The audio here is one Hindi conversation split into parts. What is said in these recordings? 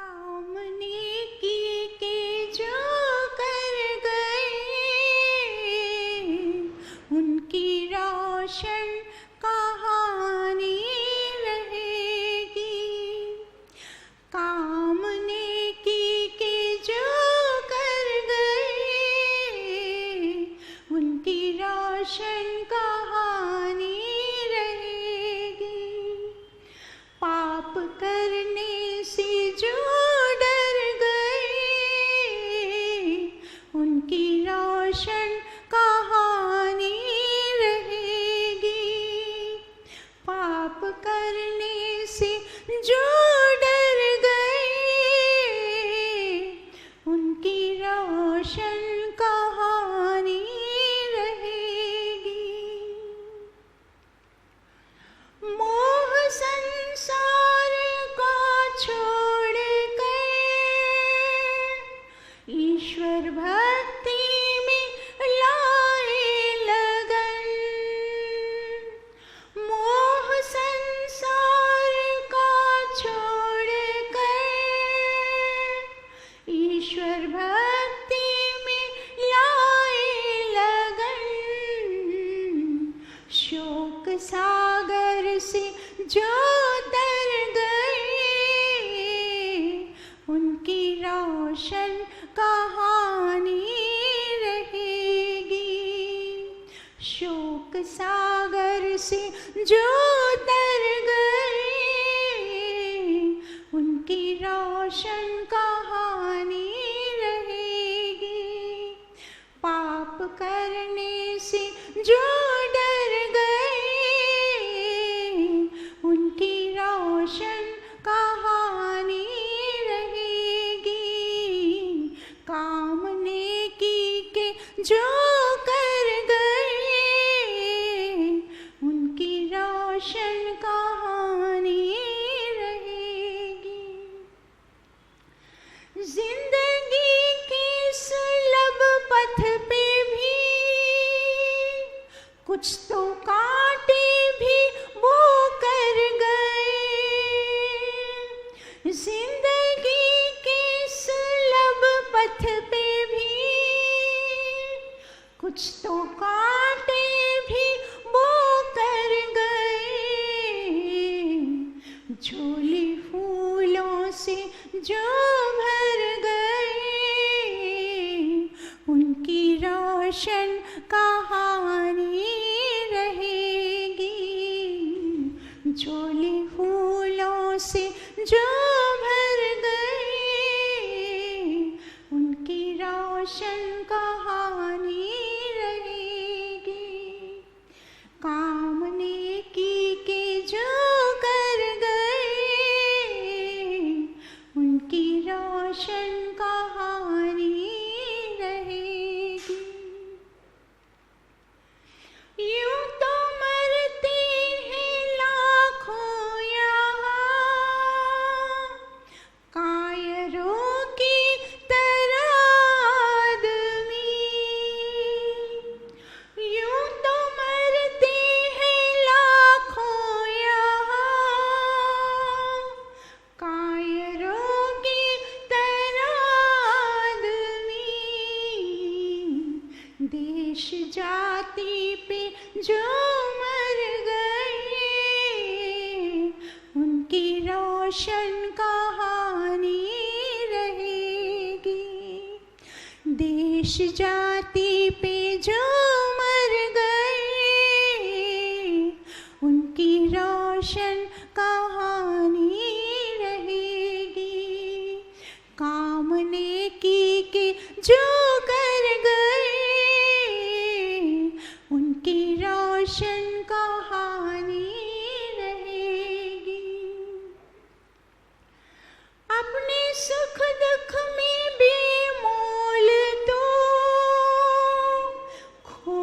काम नेकी के जो कर गए उनकी रोशन कहानी रहेगी। काम नेकी के जो कर गए उनकी रोशन कहानी रहेगी। पाप करने से जो डर गए उनकी रोशन कहानी रहेगी। पाप करने से जो डर गए उनकी रोशन कहानी रहेगी। मोह संसार को छोड़ कर ईश्वर भक्ति में लाए लगन। मोह संसार को छोड़ कर ईश्वर भक्ति में लाए लगन। शोक सागर से जो तर गए उनकी रोशन कहानी रहेगी। शोक सागर से जो तर गए उनकी रोशन कहानी रहेगी। पाप करने से जो डर गए उनकी रोशन कहानी रहेगी। काम नेकी के जो कर गए उनकी रोशन कहानी रहेगी। जिंदगी के सुलभ पथ पे भी कुछ तो कांटे भी वो कर गए। जिंदगी के सुलभ पथ पे भी कुछ तो कांटे भी वो कर गए। झोली फूलों से जो भर गए उनकी रोशन कहानी रहेगी। झोली फूलों से जो भर गए उनकी रोशन कहानी रहेगी। काम नेकी के जो कर गए उनकी रोशन कहानी रहेगी। यूं तो मरते हैं लाखों यहाँ कायरों की तरह आदमी। यूं तो मरते हैं लाखों यहाँ कायरों की तरह आदमी। देश जाति पे जो मर गए उनकी रोशन कहानी रहेगी। देश जाति पे जो मर गए उनकी रोशन कहानी रहेगी। काम नेकी के जो कर गए उनकी रोशन कहानी रहेगी। अपने सुख दुख में बेमोल तो खो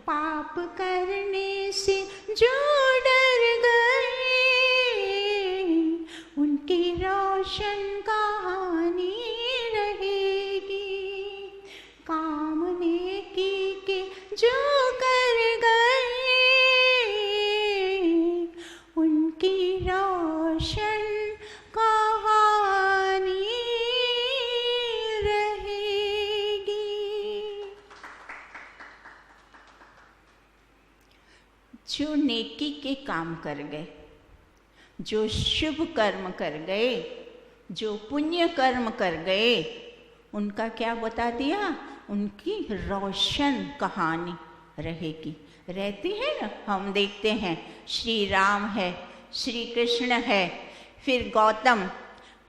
पाप करने से जो डर गए, उनकी रोशन कहानी रहेगी। काम नेकी के जो कर गए, उनकी रोशन कहानी रहेगी। जो नेकी के काम कर गए, जो शुभ कर्म कर गए, जो पुण्य कर्म कर गए, उनका क्या बता दिया? उनकी रोशन कहानी रहेगी। रहती है ना, हम देखते हैं श्री राम है, श्री कृष्ण है, फिर गौतम,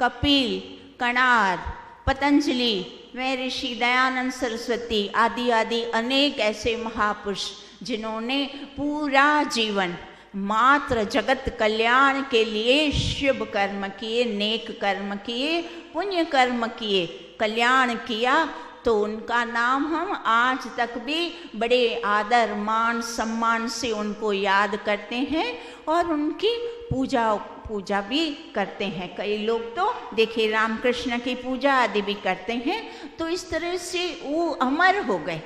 कपिल, कणाद, पतंजलि, महर्षि दयानंद सरस्वती आदि आदि अनेक ऐसे महापुरुष जिन्होंने पूरा जीवन मात्र जगत कल्याण के लिए शुभ कर्म किए, नेक कर्म किए, पुण्य कर्म किए, कल्याण किया, तो उनका नाम हम आज तक भी बड़े आदर मान सम्मान से उनको याद करते हैं और उनकी पूजा भी करते हैं। कई लोग तो देखिए रामकृष्ण की पूजा आदि भी करते हैं। तो इस तरह से वो अमर हो गए।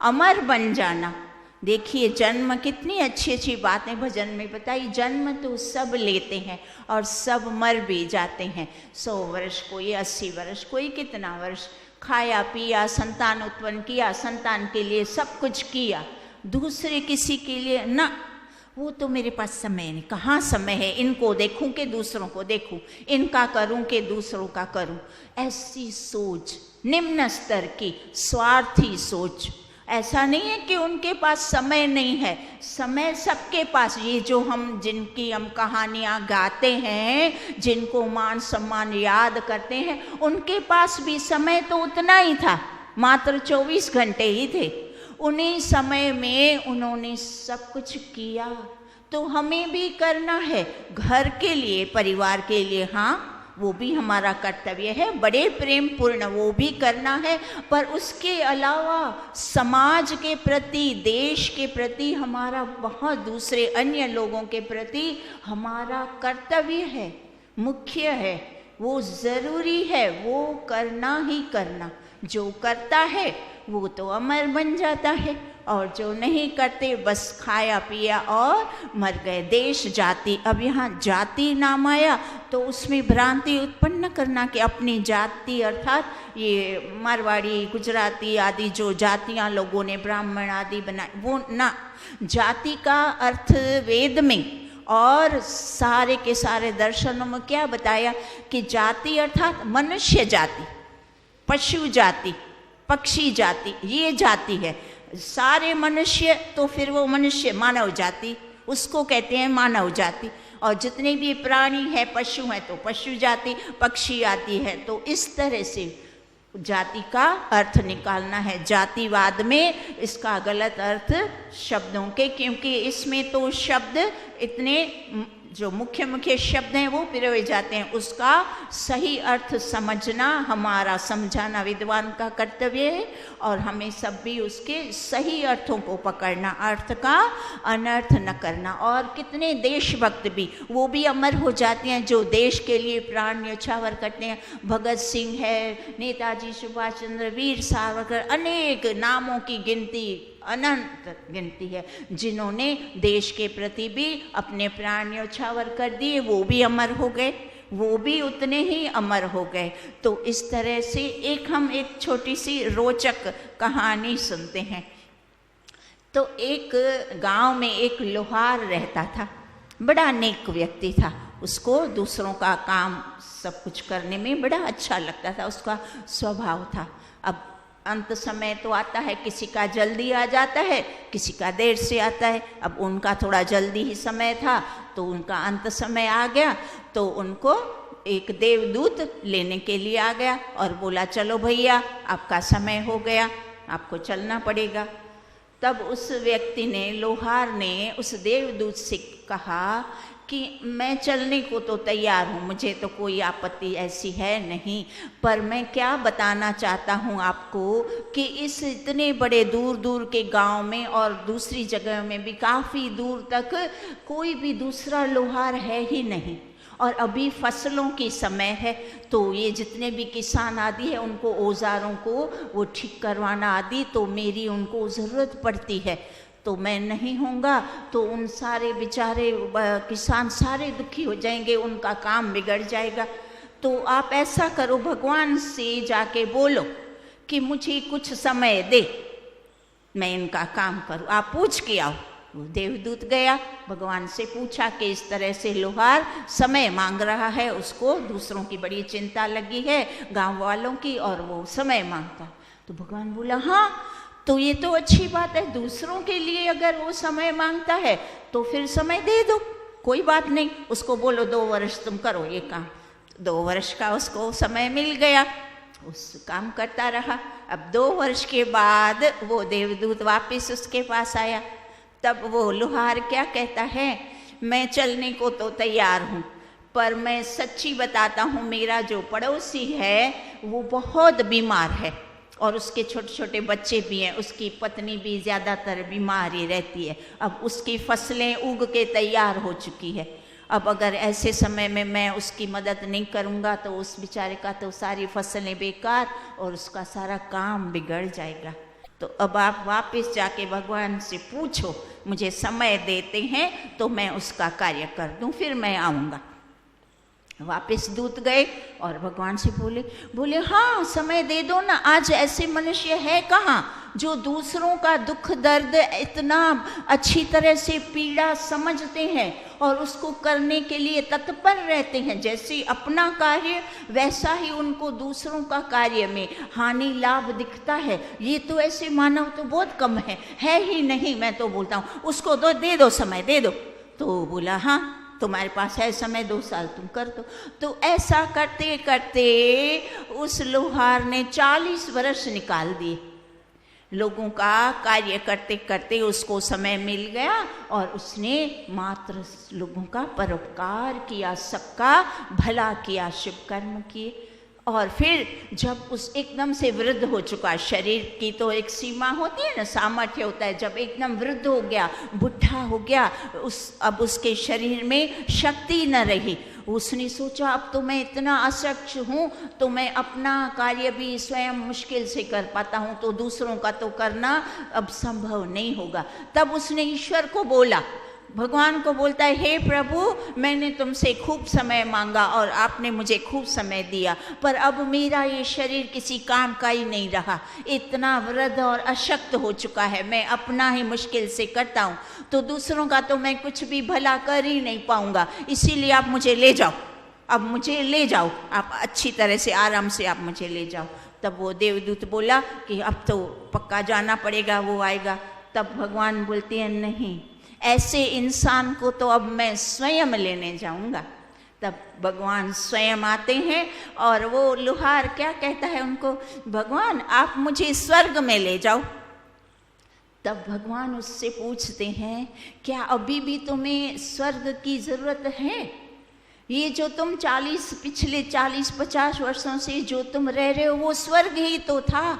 अमर बन जाना, देखिए जन्म, कितनी अच्छी अच्छी बातें भजन में बताई। जन्म तो सब लेते हैं और सब मर भी जाते हैं। 100 वर्ष, कोई 80 वर्ष, कोई कितना वर्ष, खाया पिया, संतान उत्पन्न किया, संतान के लिए सब कुछ किया, दूसरे किसी के लिए ना, वो तो मेरे पास समय नहीं, कहाँ समय है, इनको देखूं कि दूसरों को देखूं, इनका करूं कि दूसरों का करूं। ऐसी सोच, निम्न स्तर की स्वार्थी सोच। ऐसा नहीं है कि उनके पास समय नहीं है, समय सबके पास। ये जो जिनकी हम कहानियाँ गाते हैं, जिनको मान सम्मान याद करते हैं, उनके पास भी समय तो उतना ही था, मात्र 24 घंटे ही थे। उन्हीं समय में उन्होंने सब कुछ किया, तो हमें भी करना है घर के लिए, परिवार के लिए। हाँ, वो भी हमारा कर्तव्य है, बड़े प्रेम पूर्ण वो भी करना है, पर उसके अलावा समाज के प्रति, देश के प्रति, हमारा बहुत दूसरे अन्य लोगों के प्रति हमारा कर्तव्य है, मुख्य है, वो ज़रूरी है, वो करना ही करना। जो करता है वो तो अमर बन जाता है, और जो नहीं करते बस खाया पिया और मर गए। देश जाति, अब यहाँ जाति नाम आया तो उसमें भ्रांति उत्पन्न करना कि अपनी जाति, अर्थात ये मारवाड़ी, गुजराती आदि जो जातियाँ लोगों ने ब्राह्मण आदि बनाए, वो ना। जाति का अर्थ वेद में और सारे के सारे दर्शनों में क्या बताया कि जाति अर्थात मनुष्य जाति, पशु जाति, पक्षी जाति, ये जाति है। सारे मनुष्य तो फिर वो मनुष्य, मानव जाति, उसको कहते हैं मानव जाति। और जितने भी प्राणी हैं, पशु हैं तो पशु जाति, पक्षी आती है। तो इस तरह से जाति का अर्थ निकालना है। जातिवाद में इसका गलत अर्थ शब्दों के, क्योंकि इसमें तो शब्द इतने जो मुख्य मुख्य शब्द हैं वो पिरोए जाते हैं, उसका सही अर्थ समझना हमारा, समझाना विद्वान का कर्तव्य है। और हमें सब भी उसके सही अर्थों को पकड़ना, अर्थ का अनर्थ न करना। और कितने देशभक्त भी, वो भी अमर हो जाते हैं जो देश के लिए प्राण न्यौछावर करते हैं। भगत सिंह है, नेताजी सुभाष चंद्र, वीर सावरकर, अनेक नामों की गिनती, अनंत गिनती है, जिन्होंने देश के प्रति भी अपने प्राण न्यौछावर कर दिए, वो भी अमर हो गए, वो भी उतने ही अमर हो गए। तो इस तरह से हम एक छोटी सी रोचक कहानी सुनते हैं। तो एक गांव में एक लोहार रहता था, बड़ा नेक व्यक्ति था। उसको दूसरों का काम सब कुछ करने में बड़ा अच्छा लगता था, उसका स्वभाव था। अब अंत समय तो आता है, किसी का जल्दी आ जाता है, किसी का देर से आता है। अब उनका थोड़ा जल्दी ही समय था, तो उनका अंत समय आ गया। तो उनको एक देवदूत लेने के लिए आ गया और बोला, चलो भैया आपका समय हो गया, आपको चलना पड़ेगा। तब उस व्यक्ति ने, लोहार ने, उस देवदूत से कहा कि मैं चलने को तो तैयार हूँ, मुझे तो कोई आपत्ति ऐसी है नहीं, पर मैं क्या बताना चाहता हूँ आपको कि इस इतने बड़े दूर दूर के गांव में और दूसरी जगह में भी काफ़ी दूर तक कोई भी दूसरा लोहार है ही नहीं, और अभी फसलों की समय है, तो ये जितने भी किसान आदि है उनको औजारों को वो ठीक करवाना आदि तो मेरी उनको ज़रूरत पड़ती है, तो मैं नहीं होऊंगा तो उन सारे बेचारे किसान सारे दुखी हो जाएंगे, उनका काम बिगड़ जाएगा। तो आप ऐसा करो, भगवान से जाके बोलो कि मुझे कुछ समय दे, मैं इनका काम करूं, आप पूछ के आओ। वो देवदूत गया, भगवान से पूछा कि इस तरह से लोहार समय मांग रहा है, उसको दूसरों की बड़ी चिंता लगी है, गांव वालों की, और वो समय मांगता। तो भगवान बोला हाँ तो ये तो अच्छी बात है, दूसरों के लिए अगर वो समय मांगता है तो फिर समय दे दो, कोई बात नहीं, उसको बोलो 2 वर्ष तुम करो ये काम। 2 वर्ष का उसको समय मिल गया, उस काम करता रहा। अब 2 वर्ष के बाद वो देवदूत वापस उसके पास आया, तब वो लोहार क्या कहता है, मैं चलने को तो तैयार हूँ, पर मैं सच्ची बताता हूँ, मेरा जो पड़ोसी है वो बहुत बीमार है और उसके छोटे छोटे बच्चे भी हैं, उसकी पत्नी भी ज़्यादातर बीमार ही रहती है। अब उसकी फसलें उग के तैयार हो चुकी है, अब अगर ऐसे समय में मैं उसकी मदद नहीं करूँगा तो उस बेचारे का तो सारी फसलें बेकार और उसका सारा काम बिगड़ जाएगा। तो अब आप वापस जाके भगवान से पूछो, मुझे समय देते हैं तो मैं उसका कार्य कर दूं, फिर मैं आऊँगा। वापस दूत गए और भगवान से बोले हाँ समय दे दो ना, आज ऐसे मनुष्य है कहाँ जो दूसरों का दुख दर्द इतना अच्छी तरह से पीड़ा समझते हैं और उसको करने के लिए तत्पर रहते हैं। जैसे अपना कार्य वैसा ही उनको दूसरों का कार्य में हानि लाभ दिखता है। ये तो ऐसे मानव तो बहुत कम है ही नहीं। मैं तो बोलता हूँ उसको तो दे दो, समय दे दो। तो बोला हाँ तुम्हारे पास है समय, 2 साल तुम कर दो। तो ऐसा करते करते उस लोहार ने 40 वर्ष निकाल दिए। लोगों का कार्य करते करते उसको समय मिल गया और उसने मात्र लोगों का परोपकार किया, सबका भला किया, शुभ कर्म किए। और फिर जब उस एकदम से वृद्ध हो चुका, शरीर की तो एक सीमा होती है ना, सामर्थ्य होता है, जब एकदम वृद्ध हो गया, बुढ़ा हो गया, अब उसके शरीर में शक्ति न रही। उसने सोचा अब तो मैं इतना अशक्त हूँ तो मैं अपना कार्य भी स्वयं मुश्किल से कर पाता हूँ, तो दूसरों का तो करना अब संभव नहीं होगा। तब उसने ईश्वर को बोला, भगवान को बोलता है, हे प्रभु मैंने तुमसे खूब समय मांगा और आपने मुझे खूब समय दिया, पर अब मेरा ये शरीर किसी काम का ही नहीं रहा, इतना वृद्ध और अशक्त हो चुका है, मैं अपना ही मुश्किल से करता हूँ, तो दूसरों का तो मैं कुछ भी भला कर ही नहीं पाऊँगा, इसीलिए आप मुझे ले जाओ, अब मुझे ले जाओ, आप अच्छी तरह से आराम से आप मुझे ले जाओ। तब वो देवदूत बोला कि अब तो पक्का जाना पड़ेगा, वो आएगा। तब भगवान बोलते हैं नहीं, ऐसे इंसान को तो अब मैं स्वयं लेने जाऊंगा। तब भगवान स्वयं आते हैं और वो लोहार क्या कहता है उनको, भगवान आप मुझे स्वर्ग में ले जाओ। तब भगवान उससे पूछते हैं, क्या अभी भी तुम्हें स्वर्ग की जरूरत है? ये जो तुम पिछले 40-50 वर्षों से जो तुम रह रहे हो वो स्वर्ग ही तो था।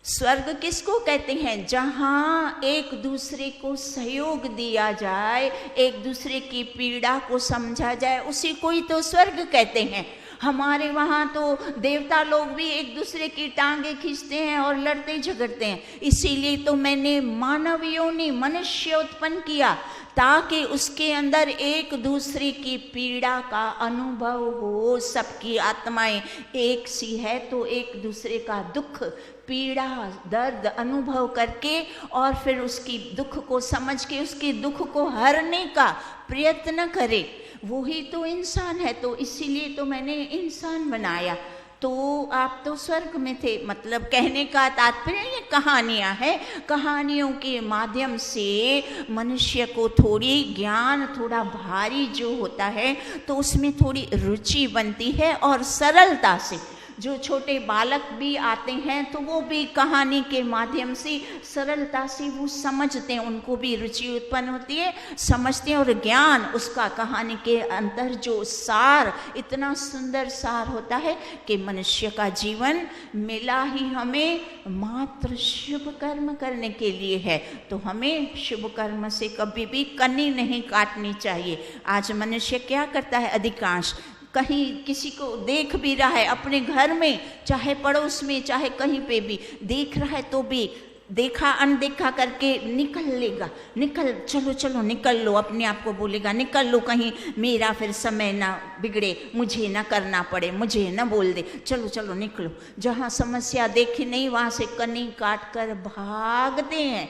स्वर्ग किसको कहते हैं? जहाँ एक दूसरे को सहयोग दिया जाए, एक दूसरे की पीड़ा को समझा जाए, उसी को ही तो स्वर्ग कहते हैं। हमारे वहाँ तो देवता लोग भी एक दूसरे की टांगे खींचते हैं और लड़ते झगड़ते हैं। इसीलिए तो मैंने मानव योनि मनुष्य उत्पन्न किया, ताकि उसके अंदर एक दूसरे की पीड़ा का अनुभव हो। सबकी आत्माएं एक सी है तो एक दूसरे का दुख पीड़ा दर्द अनुभव करके और फिर उसकी दुख को समझ के उसके दुख को हरने का प्रयत्न करे, वो ही तो इंसान है। तो इसीलिए तो मैंने इंसान बनाया। तो आप तो स्वर्ग में थे, मतलब कहने का तात्पर्य ये कहानियाँ हैं, कहानियों के माध्यम से मनुष्य को थोड़ी ज्ञान थोड़ा भारी जो होता है तो उसमें थोड़ी रुचि बनती है और सरलता से जो छोटे बालक भी आते हैं तो वो भी कहानी के माध्यम से सरलता से वो समझते हैं, उनको भी रुचि उत्पन्न होती है, समझते हैं, और ज्ञान उसका कहानी के अंदर जो सार, इतना सुंदर सार होता है कि मनुष्य का जीवन मिला ही हमें मात्र शुभ कर्म करने के लिए है। तो हमें शुभ कर्म से कभी भी कनी नहीं काटनी चाहिए। आज मनुष्य क्या करता है, अधिकांश कहीं किसी को देख भी रहा है अपने घर में, चाहे पड़ोस में, चाहे कहीं पे भी देख रहा है तो भी देखा अनदेखा करके निकल लेगा, निकल चलो चलो निकल लो, अपने आप को बोलेगा निकल लो, कहीं मेरा फिर समय ना बिगड़े, मुझे ना करना पड़े, मुझे ना बोल दे, चलो चलो निकलो। जहाँ समस्या देखी नहीं वहाँ से कनी काट कर भागते हैं।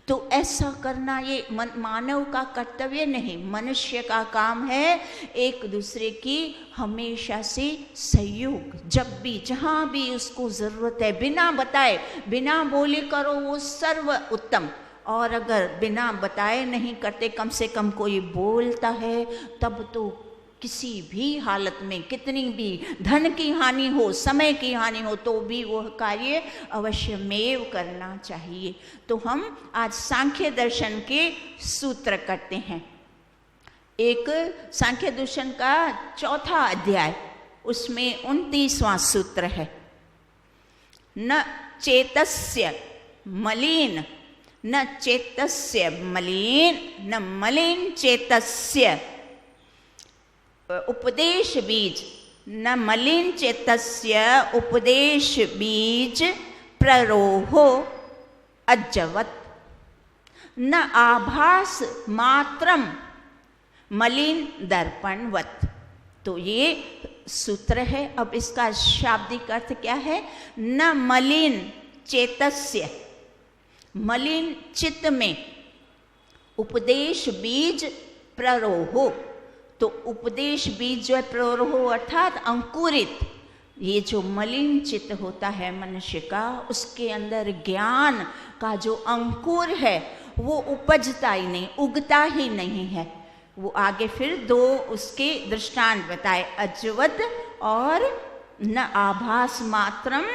तो ऐसा करना ये मानव का कर्तव्य नहीं, मनुष्य का काम है एक दूसरे की हमेशा से सहयोग, जब भी जहाँ भी उसको ज़रूरत है, बिना बताए बिना बोले करो वो सर्व उत्तम। और अगर बिना बताए नहीं करते, कम से कम कोई बोलता है, तब तो किसी भी हालत में कितनी भी धन की हानि हो, समय की हानि हो, तो भी वह कार्य अवश्यमेव करना चाहिए। तो हम आज सांख्य दर्शन के सूत्र करते हैं। एक सांख्य दर्शन का 4था अध्याय, उसमें 29वां सूत्र है, न चेतस्य मलिन, न चेतस्य मलिन, न मलिन चेतस्य उपदेश बीज, न मलिन चेतस्य उपदेश बीज प्ररोहो अज्जवत, न आभास मात्रम मलिन दर्पणवत। तो ये सूत्र है। अब इसका शाब्दिक अर्थ क्या है? न मलिन चेतस्य, मलिन चित्त में उपदेश बीज प्ररोहो। तो उपदेश बीज जो है प्ररोहो अर्थात अंकुरित, ये जो मलिन चित्त होता है मनुष्य का, उसके अंदर ज्ञान का जो अंकुर है वो उपजता ही नहीं, उगता ही नहीं है। वो आगे फिर 2 उसके दृष्टांत बताए, अज्वद और न आभास मात्रम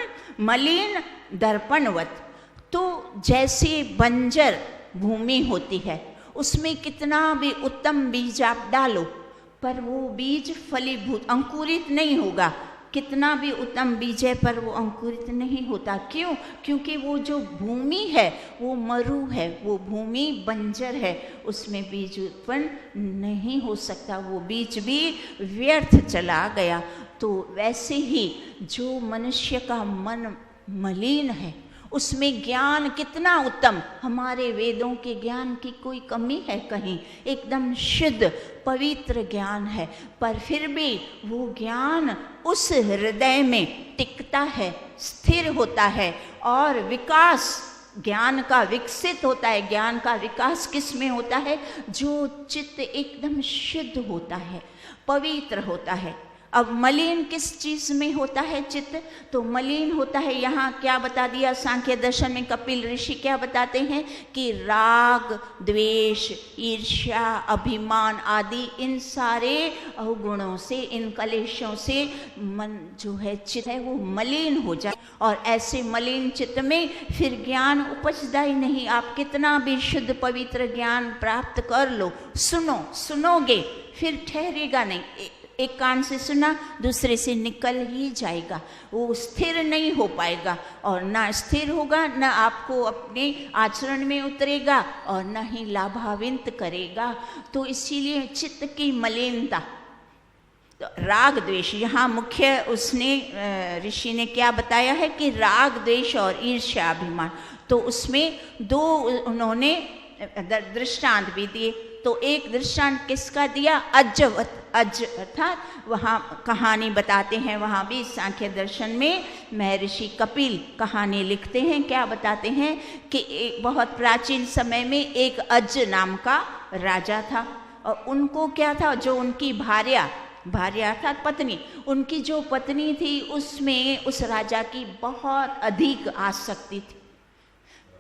मलिन दर्पणवत। तो जैसे बंजर भूमि होती है, उसमें कितना भी उत्तम बीज आप डालो, पर वो बीज फलीभूत अंकुरित नहीं होगा। कितना भी उत्तम बीज है पर वो अंकुरित नहीं होता। क्यों? क्योंकि वो जो भूमि है वो मरु है, वो भूमि बंजर है, उसमें बीज उत्पन्न नहीं हो सकता, वो बीज भी व्यर्थ चला गया। तो वैसे ही जो मनुष्य का मन मलिन है, उसमें ज्ञान कितना उत्तम, हमारे वेदों के ज्ञान की कोई कमी है कहीं? एकदम शुद्ध पवित्र ज्ञान है, पर फिर भी वो ज्ञान उस हृदय में टिकता है, स्थिर होता है और विकास ज्ञान का विकसित होता है। ज्ञान का विकास किस में होता है? जो चित्त एकदम शुद्ध होता है, पवित्र होता है। अब मलिन किस चीज में होता है चित्त? तो मलिन होता है, यहाँ क्या बता दिया सांख्य दर्शन में कपिल ऋषि क्या बताते हैं कि राग, द्वेष, ईर्ष्या, अभिमान आदि इन सारे अवगुणों से, इन कलेशों से मन जो है चित्त है वो मलिन हो जाए। और ऐसे मलिन चित्त में फिर ज्ञान उपजता ही नहीं। आप कितना भी शुद्ध पवित्र ज्ञान प्राप्त कर लो, सुनोगे फिर ठहरेगा नहीं। एक कान से सुना दूसरे से निकल ही जाएगा, वो स्थिर नहीं हो पाएगा, और ना स्थिर होगा, ना आपको अपने आचरण में उतरेगा और ना ही लाभान्वित करेगा। तो इसीलिए चित्त की मलिनता, तो राग द्वेष, यहाँ मुख्य उसने ऋषि ने क्या बताया है कि राग द्वेष और ईर्ष्या अभिमान। तो उसमें 2 उन्होंने दृष्टांत भी दिए। तो एक दृष्टांत किसका दिया? अज्जवत, अज अर्थात वहाँ कहानी बताते हैं, वहाँ भी सांख्य दर्शन में महर्षि कपिल कहानी लिखते हैं। क्या बताते हैं कि एक बहुत प्राचीन समय में एक अज नाम का राजा था, और उनको क्या था, जो उनकी भार्या अर्थात पत्नी, उनकी जो पत्नी थी उसमें उस राजा की बहुत अधिक आसक्ति थी।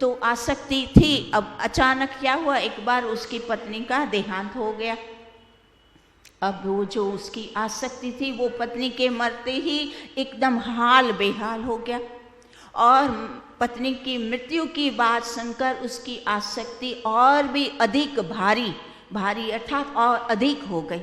तो आसक्ति थी, अब अचानक क्या हुआ, एक बार उसकी पत्नी का देहांत हो गया। अब वो जो उसकी आसक्ति थी वो पत्नी के मरते ही एकदम हाल बेहाल हो गया, और पत्नी की मृत्यु की बात सुनकर उसकी आसक्ति और भी अधिक भारी अर्थात और अधिक हो गई।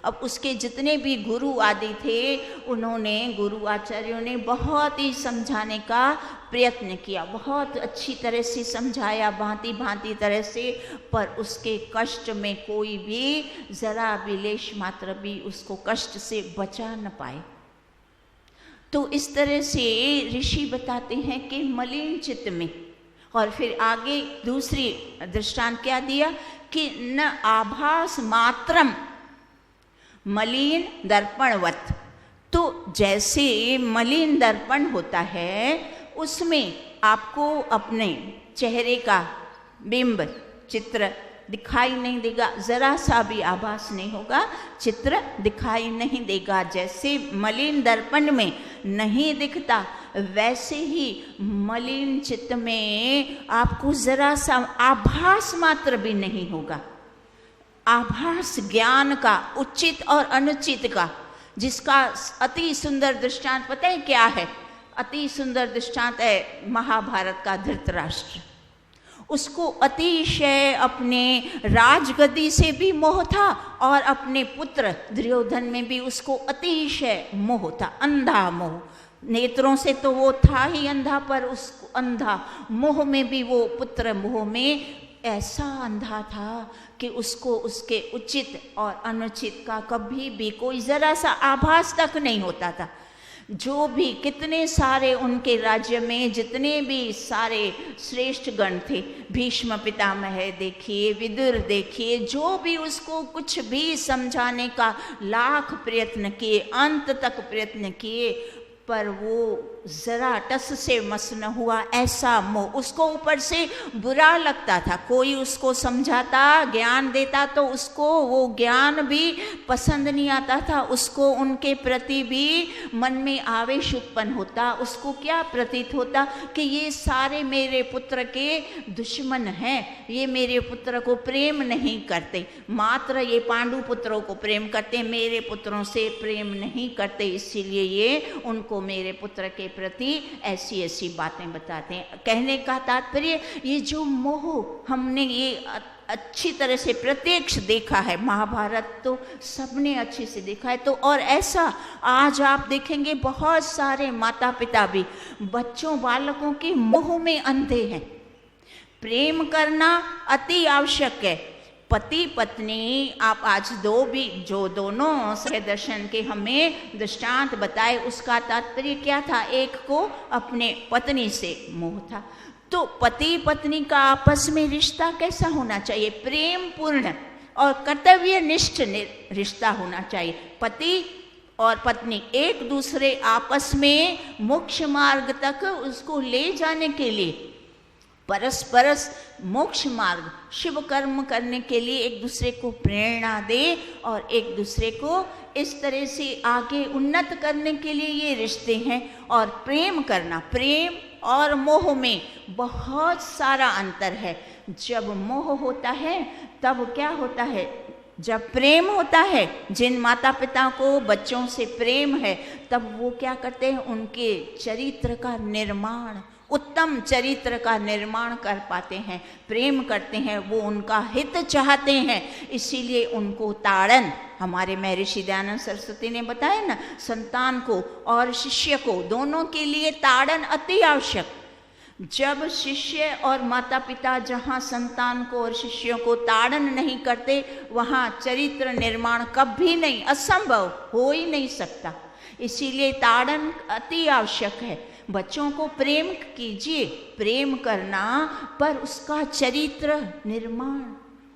अब उसके जितने भी गुरु आदि थे, गुरु आचार्यों ने बहुत ही समझाने का प्रयत्न किया, बहुत अच्छी तरह से समझाया, भांति भांति तरह से, पर उसके कष्ट में कोई भी जरा भी लेश मात्र भी उसको कष्ट से बचा न पाए। तो इस तरह से ऋषि बताते हैं कि मलिन चित्त में, और फिर आगे दूसरी दृष्टांत क्या दिया कि न आभास मात्रम मलिन दर्पणवत। तो जैसे मलिन दर्पण होता है उसमें आपको अपने चेहरे का बिंब चित्र दिखाई नहीं देगा, जरा सा भी आभास नहीं होगा, चित्र दिखाई नहीं देगा। जैसे मलिन दर्पण में नहीं दिखता, वैसे ही मलिन चित्त में आपको जरा सा आभास मात्र भी नहीं होगा। आभास ज्ञान का, उचित और अनुचित का, जिसका अति सुंदर दृष्टांत पता है क्या है? अति सुंदर दृष्टांत है महाभारत का धृतराष्ट्र। उसको अतिशय अपने राजगद्दी से भी मोह था, और अपने पुत्र दुर्योधन में भी उसको अतिशय मोह था, अंधा मोह। नेत्रों से तो वो था ही अंधा, पर उसको अंधा मोह में भी, वो पुत्र मोह में ऐसा अंधा था कि उसको उसके उचित और अनुचित का कभी भी कोई जरा सा आभास तक नहीं होता था। जो भी कितने सारे उनके राज्य में जितने भी सारे श्रेष्ठ गण थे, भीष्म पितामह देखिए, विदुर देखिए, जो भी उसको कुछ भी समझाने का लाख प्रयत्न किए, अंत तक प्रयत्न किए, पर वो जरा टस से मस न हुआ। ऐसा मोह उसको ऊपर से बुरा लगता था। कोई उसको समझाता, ज्ञान देता तो उसको वो ज्ञान भी पसंद नहीं आता था। उसको उनके प्रति भी मन में आवेश उत्पन्न होता। उसको क्या प्रतीत होता कि ये सारे मेरे पुत्र के दुश्मन हैं, ये मेरे पुत्र को प्रेम नहीं करते, मात्र ये पांडु पुत्रों को प्रेम करते, मेरे पुत्रों से प्रेम नहीं करते, इसीलिए ये उनको मेरे पुत्र के प्रति ऐसी ऐसी बातें बताते हैं। कहने का तात्पर्य, ये जो मोह हमने ये अच्छी तरह से प्रत्यक्ष देखा है, महाभारत तो सबने अच्छे से देखा है। तो और ऐसा आज आप देखेंगे बहुत सारे माता पिता भी बच्चों बालकों के मोह में अंधे हैं। प्रेम करना अति आवश्यक है। पति पत्नी, आप आज जो दोनों सह दर्शन के हमें दृष्टांत बताए, उसका तात्पर्य क्या था? एक को अपने पत्नी से मोह था। तो पति पत्नी का आपस में रिश्ता कैसा होना चाहिए? प्रेम पूर्ण और कर्तव्यनिष्ठ रिश्ता होना चाहिए। पति और पत्नी एक दूसरे आपस में मोक्ष मार्ग तक उसको ले जाने के लिए, परस्परस मोक्ष मार्ग, शुभ कर्म करने के लिए एक दूसरे को प्रेरणा दे और एक दूसरे को इस तरह से आगे उन्नत करने के लिए ये रिश्ते हैं। और प्रेम करना, प्रेम और मोह में बहुत सारा अंतर है। जब मोह होता है तब क्या होता है? जब प्रेम होता है, जिन माता पिता को बच्चों से प्रेम है, तब वो क्या करते हैं? उनके चरित्र का निर्माण, उत्तम चरित्र का निर्माण कर पाते हैं, प्रेम करते हैं, वो उनका हित चाहते हैं। इसीलिए उनको ताड़न, हमारे महर्षि दयानंद सरस्वती ने बताया ना, संतान को और शिष्य को दोनों के लिए ताड़न अति आवश्यक। जब शिष्य और माता पिता जहाँ संतान को और शिष्यों को ताड़न नहीं करते, वहाँ चरित्र निर्माण कभी नहीं, असंभव, हो ही नहीं सकता। इसीलिए ताड़न अति आवश्यक है। बच्चों को प्रेम कीजिए, प्रेम करना, पर उसका चरित्र निर्माण,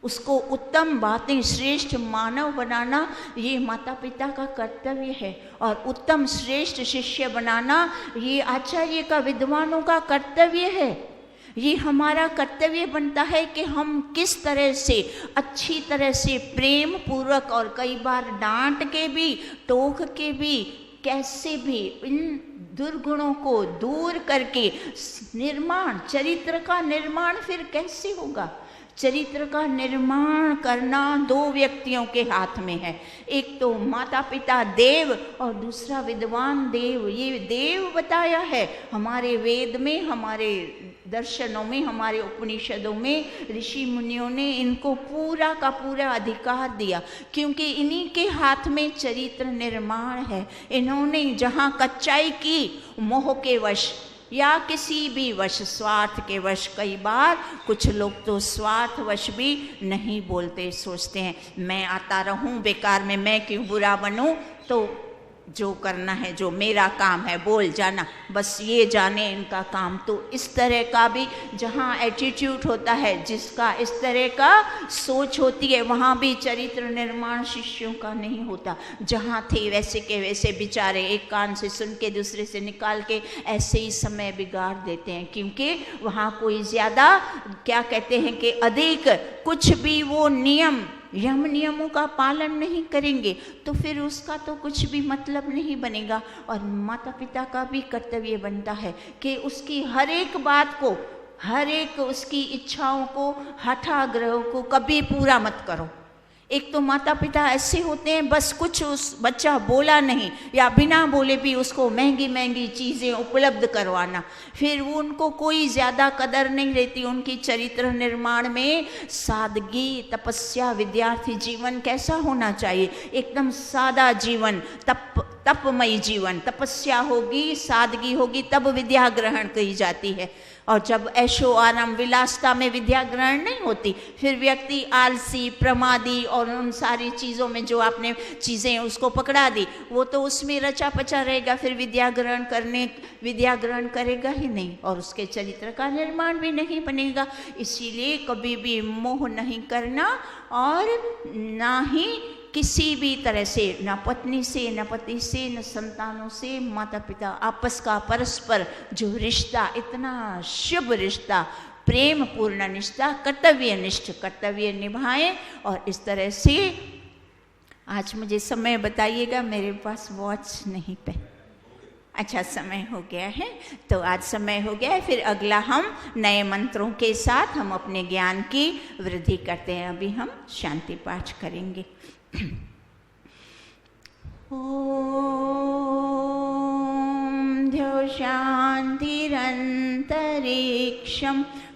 उसको उत्तम बातें, श्रेष्ठ मानव बनाना, ये माता पिता का कर्तव्य है। और उत्तम श्रेष्ठ शिष्य बनाना ये आचार्य का, विद्वानों का कर्तव्य है। ये हमारा कर्तव्य बनता है कि हम किस तरह से अच्छी तरह से प्रेम पूर्वक और कई बार डांट के भी, टोक के भी, कैसे भी इन दुर्गुणों को दूर करके निर्माण, चरित्र का निर्माण फिर कैसे होगा? चरित्र का निर्माण करना दो व्यक्तियों के हाथ में है, एक तो माता पिता देव और दूसरा विद्वान देव। ये देव बताया है हमारे वेद में, हमारे दर्शनों में, हमारे उपनिषदों में ऋषि मुनियों ने इनको पूरा का पूरा अधिकार दिया, क्योंकि इन्हीं के हाथ में चरित्र निर्माण है। इन्होंने जहाँ कच्चाई की मोह के वश या किसी भी वश, स्वार्थ के वश, कई बार कुछ लोग तो स्वार्थ वश भी नहीं बोलते, सोचते हैं मैं आता रहूं बेकार में, मैं क्यों बुरा बनूं, तो जो करना है, जो मेरा काम है बोल जाना, बस ये जाने इनका काम। तो इस तरह का भी जहाँ एटीट्यूड होता है, जिसका इस तरह का सोच होती है, वहाँ भी चरित्र निर्माण शिष्यों का नहीं होता। जहाँ थे वैसे के वैसे बेचारे एक कान से सुन के दूसरे से निकाल के ऐसे ही समय बिगाड़ देते हैं, क्योंकि वहाँ कोई ज़्यादा क्या कहते हैं कि अधिक कुछ भी वो नियम यम नियमों का पालन नहीं करेंगे तो फिर उसका तो कुछ भी मतलब नहीं बनेगा। और माता पिता का भी कर्तव्य बनता है कि उसकी हर एक बात को, हर एक उसकी इच्छाओं को, हठाग्रह को कभी पूरा मत करो। एक तो माता पिता ऐसे होते हैं, बस कुछ उस बच्चा बोला नहीं या बिना बोले भी उसको महंगी महंगी चीज़ें उपलब्ध करवाना, फिर वो उनको कोई ज़्यादा कदर नहीं रहती उनकी चरित्र निर्माण में। सादगी, तपस्या, विद्यार्थी जीवन कैसा होना चाहिए? एकदम सादा जीवन, तपमयी जीवन। तपस्या होगी, सादगी होगी, तब विद्या ग्रहण कही जाती है। और जब ऐशो आराम विलासता में विद्या ग्रहण नहीं होती, फिर व्यक्ति आलसी, प्रमादी और उन सारी चीज़ों में जो आपने चीज़ें उसको पकड़ा दी, वो तो उसमें रचा पचा रहेगा, फिर विद्या ग्रहण करेगा ही नहीं और उसके चरित्र का निर्माण भी नहीं बनेगा। इसीलिए कभी भी मोह नहीं करना और ना ही किसी भी तरह से, न पत्नी से, न पति से, न संतानों से, माता पिता आपस का परस्पर जो रिश्ता, इतना शुभ रिश्ता, प्रेम पूर्ण निष्ठा, कर्तव्यनिष्ठ कर्तव्य निभाएं। और इस तरह से आज मुझे समय बताइएगा, मेरे पास वॉच नहीं पे। अच्छा, समय हो गया है, तो आज समय हो गया है। फिर अगला हम नए मंत्रों के साथ हम अपने ज्ञान की वृद्धि करते हैं। अभी हम शांति पाठ करेंगे। ओम ध्यो शांतिरंतरिक्षं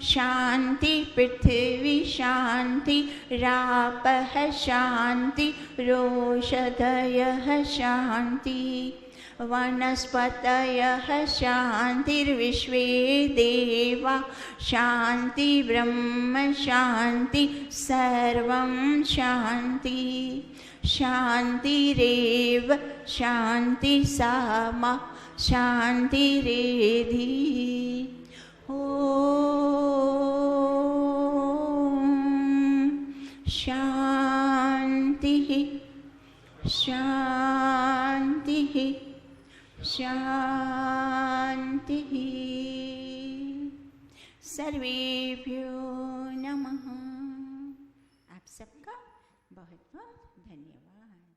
शांति पृथ्वी शांति रापः शांति रोषधयः शांति वनस्पतयः शांतिर्विश्वे देवा शांति ब्रह्म शांति सर्वं शांति शांतिरेव शांति सामा शांतिरेधि। ओम शांति शांति शांति। सर्वेभ्यो नमः। आप सबका बहुत बहुत धन्यवाद।